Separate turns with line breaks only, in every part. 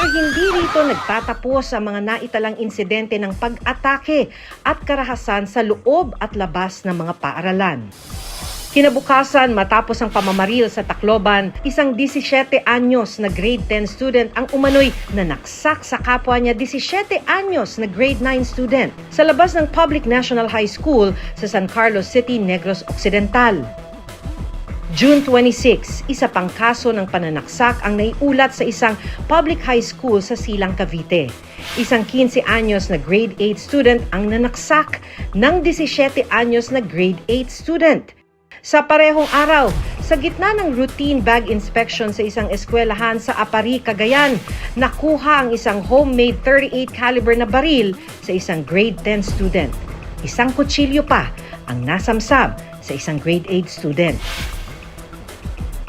Pero hindi rito nagtatapos ang mga naitalang insidente ng pag-atake at karahasan sa loob at labas ng mga paaralan. Kinabukasan, matapos ang pamamaril sa Tacloban, isang 17 anyos na grade 10 student ang umano'y nanaksak sa kapwa niya 17 anyos na grade 9 student sa labas ng Public National High School sa San Carlos City, Negros Occidental. June 26, isa pang kaso ng pananaksak ang naiulat sa isang public high school sa Silang, Cavite. Isang 15 anyos na grade 8 student ang nanaksak ng 17 anyos na grade 8 student. Sa parehong araw, sa gitna ng routine bag inspection sa isang eskwelahan sa Apari, Cagayan, nakuha ang isang homemade 38 caliber na baril sa isang grade 10 student. Isang kutsilyo pa ang nasamsam sa isang grade 8 student.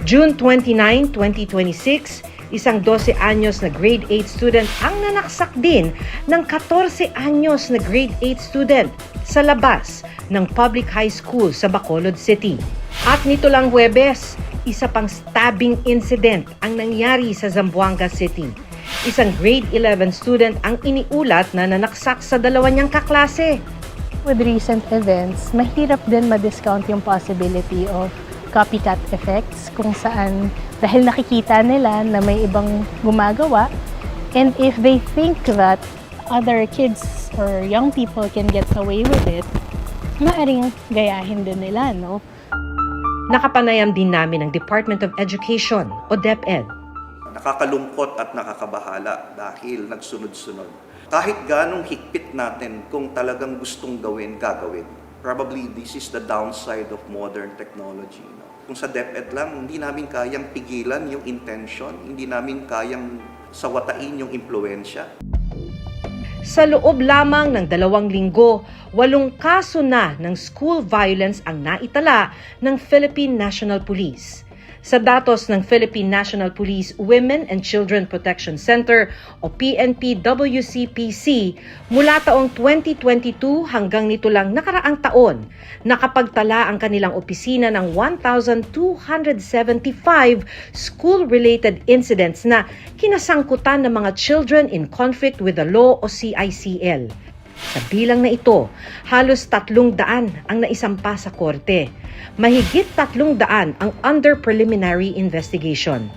June 29, 2026, isang 12 anyos na grade 8 student ang nanaksak din ng 14 anyos na grade 8 student sa labas ng public high school sa Bacolod City. At nito lang Huwebes, isa pang stabbing incident ang nangyari sa Zamboanga City. Isang grade 11 student ang iniulat na nanaksak sa dalawa niyang kaklase.
With recent events, mahirap din ma-discount yung possibility of copycat effects kung saan dahil nakikita nila na may ibang gumagawa, and if they think that other kids or young people can get away with it, maaaring gayahin din nila, no?
Nakapanayam din namin ng Department of Education o DepEd.
Nakakalungkot at nakakabahala dahil nagsunod-sunod. Kahit ganong higpit natin kung talagang gustong gawin, gagawin. Probably this is the downside of modern technology. No? Kung sa DepEd lang, hindi namin kayang pigilan yung intention, hindi namin kayang sawatain yung impluensya.
Sa loob lamang ng 2 linggo, 8 kaso na ng school violence ang naitala ng Philippine National Police. Sa datos ng Philippine National Police Women and Children Protection Center o PNP-WCPC, mula taong 2022 hanggang nito lang nakaraang taon, nakapagtala ang kanilang opisina ng 1,275 school-related incidents na kinasangkutan ng mga children in conflict with the law o CICL. Sa bilang na ito, halos 300 ang naisampa sa korte. Mahigit 300 ang under preliminary investigation.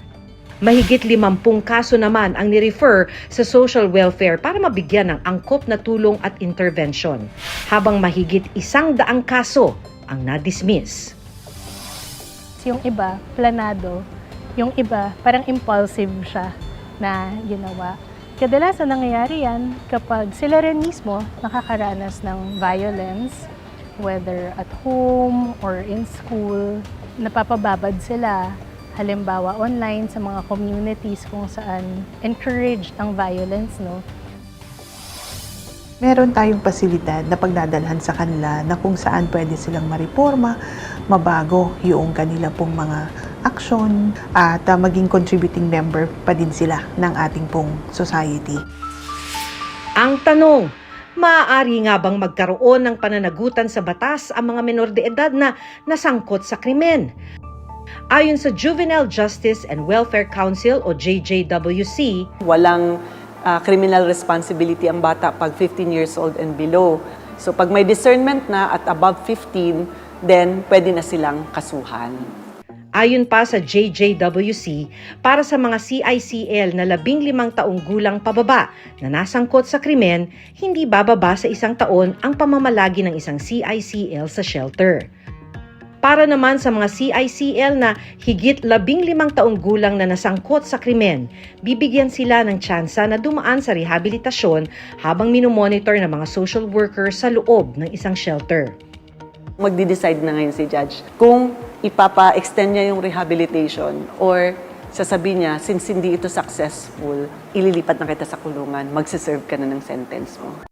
Mahigit 50 kaso naman ang nirefer sa social welfare para mabigyan ng angkop na tulong at intervention, habang mahigit 100 kaso ang na-dismiss.
Yung iba, planado. Yung iba, parang impulsive siya na ginawa. Kadalasan nangyayari yan kapag sila rin mismo nakakaranas ng violence, whether at home or in school. Napapababad sila, halimbawa online sa mga communities kung saan encouraged ang violence, no?
Meron tayong pasilidad na pagdadalhan sa kanila na kung saan pwede silang mariporma, mabago yung kanila pong mga aksyon at maging contributing member pa din sila ng ating pong society.
Ang tanong, maaari nga bang magkaroon ng pananagutan sa batas ang mga menor de edad na nasangkot sa krimen? Ayon sa Juvenile Justice and Welfare Council o JJWC,
walang criminal responsibility ang bata pag 15 years old and below. So pag may discernment na at above 15, then pwede na silang kasuhan.
ayon pa sa JJWC, para sa mga CICL na 15 taong gulang pababa na nasangkot sa krimen, hindi bababa sa 1 taon ang pamamalagi ng isang CICL sa shelter. Para naman sa mga CICL na higit 15 taong gulang na nasangkot sa krimen, bibigyan sila ng tsansa na dumaan sa rehabilitasyon habang minomonitor ng mga social workers sa loob ng isang shelter.
Magdi-decide na ngayon si judge kung ipapa-extend niya yung rehabilitation or sasabihin niya, since hindi ito successful, ililipat na kita sa kulungan, magsiserve ka na ng sentence mo.